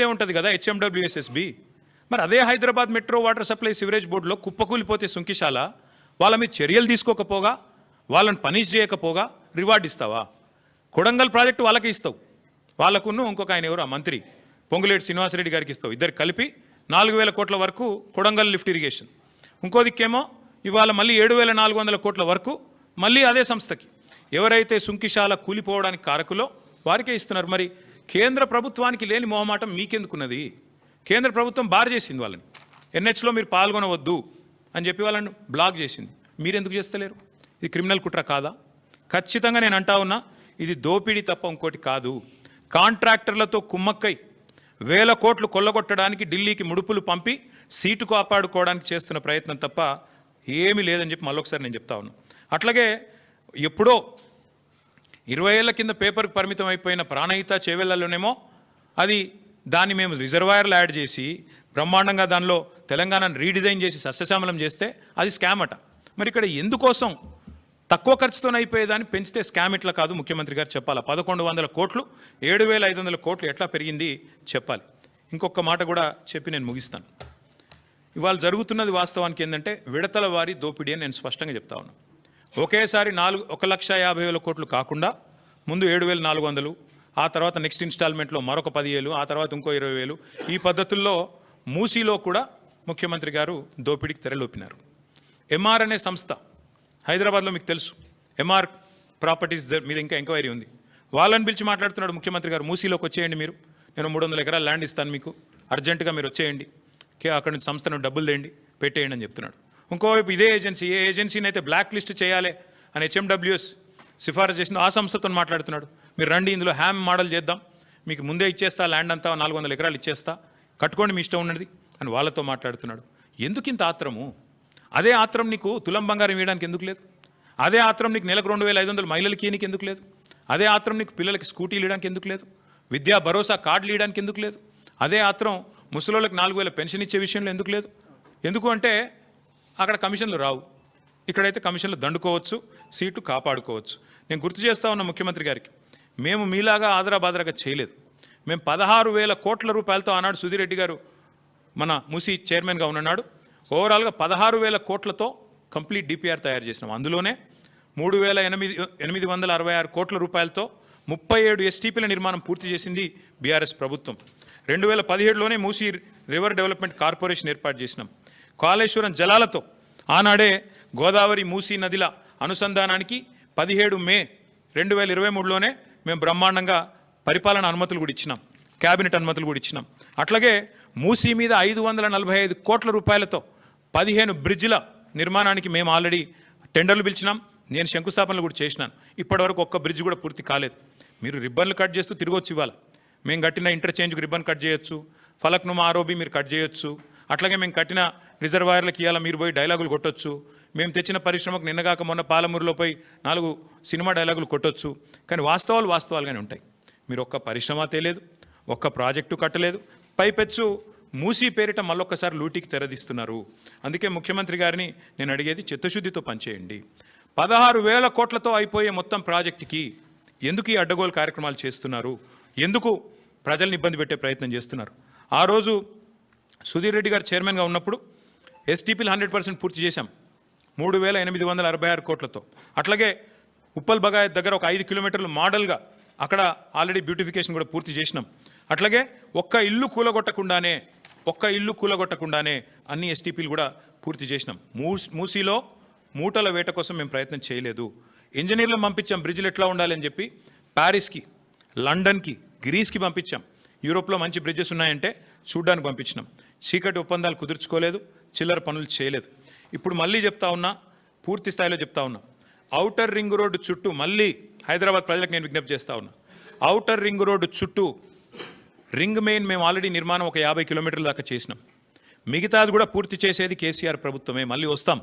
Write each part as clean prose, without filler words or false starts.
కిందే ఉంటుంది కదా హెచ్ఎండబ్ల్యూఎస్ఎస్బి. మరి అదే Hyderabad metro water supply sewerage బోర్డులో కుప్పకూలిపోతే సుంకిశాల వాళ్ళ మీద చర్యలు తీసుకోకపోగా, వాళ్ళని పనిష్ చేయకపోగా రివార్డ్ ఇస్తావా? కొడంగల్ ప్రాజెక్టు వాళ్ళకి ఇస్తావు, వాళ్ళకును ఇంకొక ఆయన ఎవరు మంత్రి పొంగులేటి శ్రీనివాసరెడ్డి గారికి ఇస్తావు. ఇద్దరు కలిపి 4,000 కోట్ల వరకు కొడంగల్ లిఫ్ట్ ఇరిగేషన్. ఇంకో దిక్కేమో ఇవాళ మళ్ళీ 7,400 కోట్ల వరకు మళ్ళీ అదే సంస్థకి. ఎవరైతే సుంకిశాల కూలిపోవడానికి కారకులో వారికే ఇస్తున్నారు. మరి కేంద్ర ప్రభుత్వానికి లేని మొహమాటం మీకెందుకున్నది? కేంద్ర ప్రభుత్వం బార్ చేసింది వాళ్ళని, ఎన్హెచ్లో మీరు పాల్గొనవద్దు అని చెప్పి వాళ్ళని బ్లాక్ చేసింది. మీరెందుకు చేస్తలేరు? ఇది క్రిమినల్ కుట్ర కాదా? ఖచ్చితంగా నేను అంటా ఉన్నా, ఇది దోపిడీ తప్ప ఇంకోటి కాదు. కాంట్రాక్టర్లతో కుమ్మక్కై 1,000 కోట్లు కొల్లగొట్టడానికి ఢిల్లీకి ముడుపులు పంపి సీటు కాపాడుకోవడానికి చేస్తున్న ప్రయత్నం తప్ప ఏమీ లేదని చెప్పి మళ్ళొకసారి నేను చెప్తా ఉన్నా. అట్లాగే ఎప్పుడో 20 ఏళ్ల కింద పేపర్కి పరిమితం అయిపోయిన ప్రాణహిత చేవెళ్లలోనేమో అది దాన్ని మేము రిజర్వాయర్లు యాడ్ చేసి బ్రహ్మాండంగా దానిలో తెలంగాణను రీడిజైన్ చేసి సస్యశ్యామలం చేస్తే అది స్కామ్ అట. మరి ఇక్కడ ఎందుకోసం తక్కువ ఖర్చుతో అయిపోయేదాన్ని పెంచితే స్కామ్ ఇట్లా కాదు ముఖ్యమంత్రి గారు చెప్పాలి. 1,100 కోట్లు 7,500 కోట్లు ఎట్లా పెరిగింది చెప్పాలి. ఇంకొక మాట కూడా చెప్పి నేను ముగిస్తాను. ఇవాళ జరుగుతున్నది వాస్తవానికి ఏంటంటే విడతల వారి దోపిడీ అని నేను స్పష్టంగా చెప్తా ఉన్నాను. ఒకేసారి 1,50,000 కోట్లు కాకుండా ముందు 7,400, ఆ తర్వాత నెక్స్ట్ ఇన్స్టాల్మెంట్లో మరొక 10,000, ఆ తర్వాత ఇంకో 20,000. ఈ పద్ధతుల్లో మూసీలో కూడా ముఖ్యమంత్రి గారు దోపిడీకి తెరలోపినారు. ఎంఆర్ అనే సంస్థ హైదరాబాద్లో మీకు తెలుసు, ఎంఆర్ ప్రాపర్టీస్ మీద ఇంకా ఎంక్వైరీ ఉంది. వాళ్ళని పిలిచి మాట్లాడుతున్నాడు ముఖ్యమంత్రి గారు, మూసీలోకి వచ్చేయండి మీరు, నేను 300 ఎకరాల ల్యాండ్ ఇస్తాను మీకు, అర్జెంటుగా మీరు వచ్చేయండి, అక్కడి నుంచి సంస్థను డబ్బులు తేండి పెట్టేయండి అని చెప్తున్నాడు. ఇంకోవైపు ఇదే ఏజెన్సీ, ఏ ఏజెన్సీని అయితే బ్లాక్ లిస్ట్ చేయాలి అని హెచ్ఎండబ్ల్యూఎస్ సిఫారసు చేసిన ఆ సంస్థతో మాట్లాడుతున్నాడు. మీరు రండి, ఇందులో హ్యామ్ మోడల్ చేద్దాం, మీకు ముందే ఇచ్చేస్తా, ల్యాండ్ అంతా 400 ఎకరాలు ఇచ్చేస్తా, కట్టుకోండి మీ ఇష్టం ఉన్నది అని వాళ్ళతో మాట్లాడుతున్నాడు. ఎందుకు ఇంత ఆత్రము? అదే ఆత్రం నీకు తులం బంగారం ఇవ్వడానికి ఎందుకు లేదు? అదే ఆత్రం నీకు నెలకు 2,500 మహిళలకి ఇవ్వడానికి ఎందుకు లేదు? అదే ఆత్రం నీకు పిల్లలకి స్కూటీలు ఇవ్వడానికి ఎందుకు లేదు? విద్యా భరోసా కార్డులు ఇవ్వడానికి ఎందుకు లేదు? అదే ఆత్రం ముసలోళ్ళకి 4,000 పెన్షన్ ఇచ్చే విషయంలో ఎందుకు లేదు? ఎందుకు అంటే అక్కడ కమిషన్లు రావు, ఇక్కడైతే కమిషన్లు దండుకోవచ్చు, సీట్లు కాపాడుకోవచ్చు. నేను గుర్తు చేస్తా ఉన్న ముఖ్యమంత్రి గారికి, మేము మీలాగా ఆదరాబాదరాగా చేయలేదు. మేము 16,000 కోట్ల రూపాయలతో ఆనాడు సుధీర్ రెడ్డి గారు మన మూసీ చైర్మన్గా ఉన్నాడు. ఓవరాల్గా 16,000 కోట్లతో కంప్లీట్ డిపిఆర్ తయారు చేసినాం. అందులోనే 3,866 కోట్ల రూపాయలతో 37 ఎస్టీపీల నిర్మాణం పూర్తి చేసింది బీఆర్ఎస్ ప్రభుత్వం. 2017లోనే మూసీ రివర్ డెవలప్మెంట్ కార్పొరేషన్ ఏర్పాటు చేసినాం. కాళేశ్వరం జలాలతో ఆనాడే గోదావరి మూసీ నదిల అనుసంధానానికి 17 మే 2023లోనే మేము బ్రహ్మాండంగా పరిపాలన అనుమతులు కూడా ఇచ్చినాం, క్యాబినెట్ అనుమతులు కూడా ఇచ్చినాం. అట్లాగే మూసీ మీద 545 కోట్ల రూపాయలతో 15 బ్రిడ్జిల నిర్మాణానికి మేము ఆల్రెడీ టెండర్లు పిలిచినాం, నేను శంకుస్థాపనలు కూడా చేసినాను. ఇప్పటివరకు ఒక్క బ్రిడ్జ్ కూడా పూర్తి కాలేదు. మీరు రిబ్బన్లు కట్ చేస్తూ తిరగొచ్చు, ఇవ్వాలి మేము కట్టిన ఇంటర్చేంజ్కి రిబ్బన్ కట్ చేయొచ్చు, ఫలక్నుమా ఆరోబి మీరు కట్ చేయొచ్చు, అట్లాగే మేము కట్టిన రిజర్వాయర్లకు ఇవాళ మీరు పోయి డైలాగులు కొట్టొచ్చు, మేము తెచ్చిన పరిశ్రమకు నిన్నగాక మొన్న పాలమూరులో పోయి 4 సినిమా డైలాగులు కొట్టొచ్చు. కానీ వాస్తవాలుగానే ఉంటాయి. మీరు ఒక్క పరిశ్రమ తేలేదు, ఒక్క ప్రాజెక్టు కట్టలేదు, పైపెచ్చు మూసీ పేరిట మళ్ళొక్కసారి లూటీకి తెరదీస్తున్నారు. అందుకే ముఖ్యమంత్రి గారిని నేను అడిగేది, చిత్తశుద్ధితో పనిచేయండి. 16,000 కోట్లతో అయిపోయే మొత్తం ప్రాజెక్టుకి ఎందుకు ఈ అడ్డగోలు కార్యక్రమాలు చేస్తున్నారు? ఎందుకు ప్రజల్ని ఇబ్బంది పెట్టే ప్రయత్నం చేస్తున్నారు? ఆ రోజు సుధీర్ రెడ్డి గారు చైర్మన్గా ఉన్నప్పుడు ఎస్టీపీలు 100% పూర్తి చేశాం 3,866 కోట్లతో. అట్లాగే ఉప్పల్ బగాయత్ దగ్గర ఒక 5 కిలోమీటర్లు మోడల్గా అక్కడ ఆల్రెడీ బ్యూటిఫికేషన్ కూడా పూర్తి చేసినాం. అట్లాగే ఒక్క ఇల్లు కూలగొట్టకుండానే అన్ని ఎస్టీపీలు కూడా పూర్తి చేసినాం. మూసీలో మూటల వేట కోసం మేము ప్రయత్నం చేయలేదు. ఇంజనీర్లను పంపించాం, బ్రిడ్జ్లు ఎట్లా ఉండాలి అని చెప్పి ప్యారిస్కి, లండన్కి, గ్రీస్కి పంపించాం. యూరోప్లో మంచి బ్రిడ్జెస్ ఉన్నాయంటే చూడ్డానికి పంపించినాం. చీకటి ఒప్పందాలు కుదుర్చుకోలేదు, చిల్లర పనులు చేయలేదు. ఇప్పుడు మళ్ళీ చెప్తా ఉన్నా, పూర్తి స్థాయిలో చెప్తా ఉన్నా, ఔటర్ రింగ్ రోడ్డు చుట్టూ మళ్ళీ హైదరాబాద్ ప్రజలకు నేను విజ్ఞప్తి చేస్తా ఉన్నా, ఔటర్ రింగ్ రోడ్డు చుట్టూ రింగ్ మెయిన్ మేము ఆల్రెడీ నిర్మాణం ఒక 50 కిలోమీటర్ల దాకా చేసినాం. మిగతాది కూడా పూర్తి చేసేది కేసీఆర్ ప్రభుత్వమే. మళ్ళీ వస్తాం,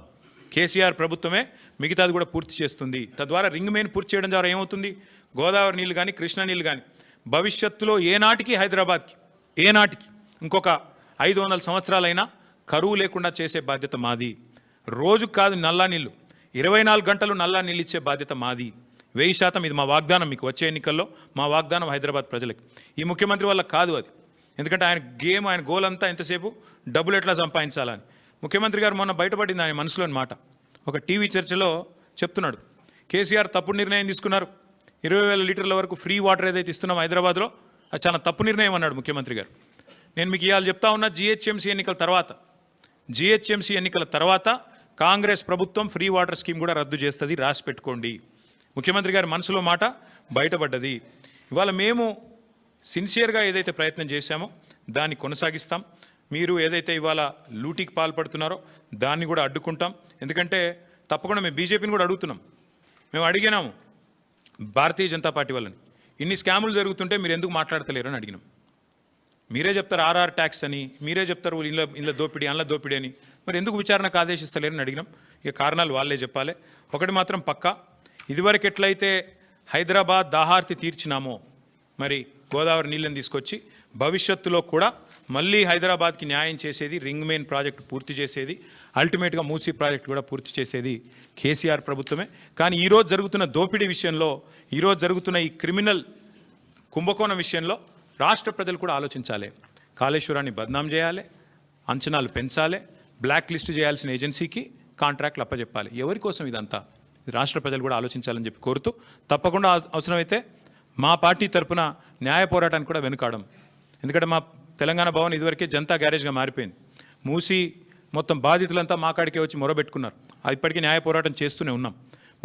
కేసీఆర్ ప్రభుత్వమే మిగతాది కూడా పూర్తి చేస్తుంది. తద్వారా రింగ్ మెయిన్ పూర్తి చేయడం ద్వారా ఏమవుతుంది, గోదావరి నీళ్ళు కానీ కృష్ణా నీళ్ళు కానీ భవిష్యత్తులో ఏనాటికి హైదరాబాద్కి ఇంకొక 500 సంవత్సరాలైనా కరువు లేకుండా చేసే బాధ్యత మాది. రోజుకు కాదు నల్లా నీళ్ళు, 24 గంటలు నల్లా నీళ్ళు ఇచ్చే బాధ్యత మాది. 1000% ఇది మా వాగ్దానం. మీకు వచ్చే ఎన్నికల్లో మా వాగ్దానం హైదరాబాద్ ప్రజలకి. ఈ ముఖ్యమంత్రి వల్ల కాదు అది. ఎందుకంటే ఆయన గేమ్, ఆయన గోల్ అంతా ఎంతసేపు డబ్బులు ఎట్లా సంపాదించాలని. ముఖ్యమంత్రి గారు మొన్న బయటపడింది ఆయన మనసులోని మాట. ఒక టీవీ చర్చలో చెప్తున్నాడు, కేసీఆర్ తప్పుడు నిర్ణయం తీసుకున్నారు, 20,000 లీటర్ల వరకు ఫ్రీ వాటర్ ఏదైతే ఇస్తున్నాం హైదరాబాద్లో అది చాలా తప్పు నిర్ణయం అన్నాడు ముఖ్యమంత్రి గారు. నేను మీకు ఇవాళ చెప్తా ఉన్నా, జిహెచ్ఎంసీ ఎన్నికల తర్వాత కాంగ్రెస్ ప్రభుత్వం ఫ్రీ వాటర్ స్కీమ్ కూడా రద్దు చేస్తుంది, రాసి పెట్టుకోండి. ముఖ్యమంత్రి గారి మనసులో మాట బయటపడ్డది. ఇవాళ మేము సిన్సియర్గా ఏదైతే ప్రయత్నం చేశామో దాన్ని కొనసాగిస్తాం. మీరు ఏదైతే ఇవాళ లూటీకి పాల్పడుతున్నారో దాన్ని కూడా అడ్డుకుంటాం. ఎందుకంటే తప్పకుండా మేము బీజేపీని కూడా అడుగుతున్నాం. మేము అడిగినాము భారతీయ జనతా పార్టీ వాళ్ళని, ఇన్ని స్కాములు జరుగుతుంటే మీరు ఎందుకు మాట్లాడతలేరు అని అడిగినాం. మీరే చెప్తారు ఆర్ఆర్ ట్యాక్స్ అని, మీరే చెప్తారు ఇంట్లో దోపిడీ అందులో దోపిడీ అని, మరి ఎందుకు విచారణకు ఆదేశిస్తలేరని అడిగినాం. ఇక కారణాలు వాళ్ళే చెప్పాలి. ఒకటి మాత్రం పక్కా, ఇదివరకు ఎట్లయితే హైదరాబాద్ దాహార్తి తీర్చినామో మరి గోదావరి నీళ్ళని తీసుకొచ్చి భవిష్యత్తులో కూడా మళ్ళీ హైదరాబాద్కి న్యాయం చేసేది, రింగ్ మెయిన్ ప్రాజెక్టు పూర్తి చేసేది, అల్టిమేట్గా మూసీ ప్రాజెక్టు కూడా పూర్తి చేసేది కేసీఆర్ ప్రభుత్వమే. కానీ ఈరోజు జరుగుతున్న దోపిడీ విషయంలో, ఈరోజు జరుగుతున్న ఈ క్రిమినల్ కుంభకోణం విషయంలో రాష్ట్ర ప్రజలు కూడా ఆలోచించాలి. కాళేశ్వరాన్ని బద్నాం చేయాలి, అంచనాలు పెంచాలి, బ్లాక్ లిస్ట్ చేయాల్సిన ఏజెన్సీకి కాంట్రాక్ట్లు అప్పచెప్పాలి. ఎవరి కోసం ఇదంతా? రాష్ట్ర ప్రజలు కూడా ఆలోచించాలని చెప్పి కోరుతూ, తప్పకుండా అవసరమైతే మా పార్టీ తరఫున న్యాయ పోరాటానికి కూడా వెనుకాడం. ఎందుకంటే మా తెలంగాణ భవన్ ఇదివరకే జనతా గ్యారేజ్గా మారిపోయింది. మూసి మొత్తం బాధితులంతా మా కాడికే వచ్చి మొరబెట్టుకున్నారు. ఇప్పటికీ న్యాయ పోరాటం చేస్తూనే ఉన్నాం.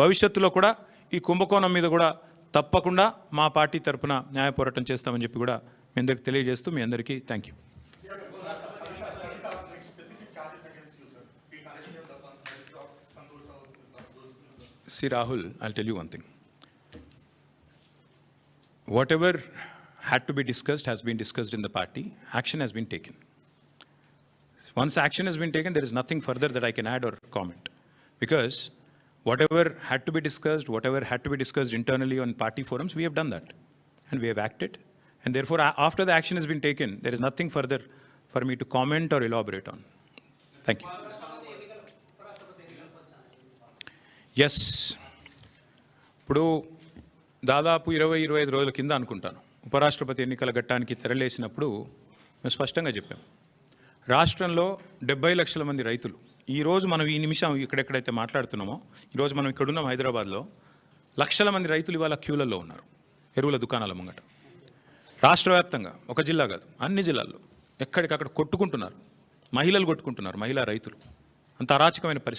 భవిష్యత్తులో కూడా ఈ కుంభకోణం మీద కూడా తప్పకుండా మా పార్టీ తరఫున న్యాయ పోరాటం చేస్తామని చెప్పి కూడా మీ అందరికీ తెలియజేస్తూ, మీ అందరికీ thank you. See Rahul, I'll tell you one thing. Whatever had to be discussed has been discussed in the party. Action has been taken. Once action has been taken, there is nothing further that I can add or comment. Because whatever had to be discussed internally on party forums, we have done that. And we have acted. And therefore, after the action has been taken, there is nothing further for me to comment or elaborate on. Thank you. Yes, ఇప్పుడు దాదాపు 20-25 రోజుల కింద అనుకుంటాను ఉపరాష్ట్రపతి ఎన్నికల ఘట్టానికి తెరలేసినప్పుడు మేము స్పష్టంగా చెప్పాం, రాష్ట్రంలో 70 లక్షల మంది రైతులు, ఈరోజు మనం ఈ నిమిషం ఇక్కడెక్కడైతే మాట్లాడుతున్నామో, ఈరోజు మనం ఇక్కడున్నాం హైదరాబాద్లో, లక్షల మంది రైతులు ఇవాళ క్యూలలో ఉన్నారు ఎరువుల దుకాణాల ముంగట. రాష్ట్ర వ్యాప్తంగా, ఒక జిల్లా కాదు అన్ని జిల్లాల్లో ఎక్కడికక్కడ కొట్టుకుంటున్నారు, మహిళలు కొట్టుకుంటున్నారు, మహిళా రైతులు. అంత అరాచకమైన పరిస్థితి.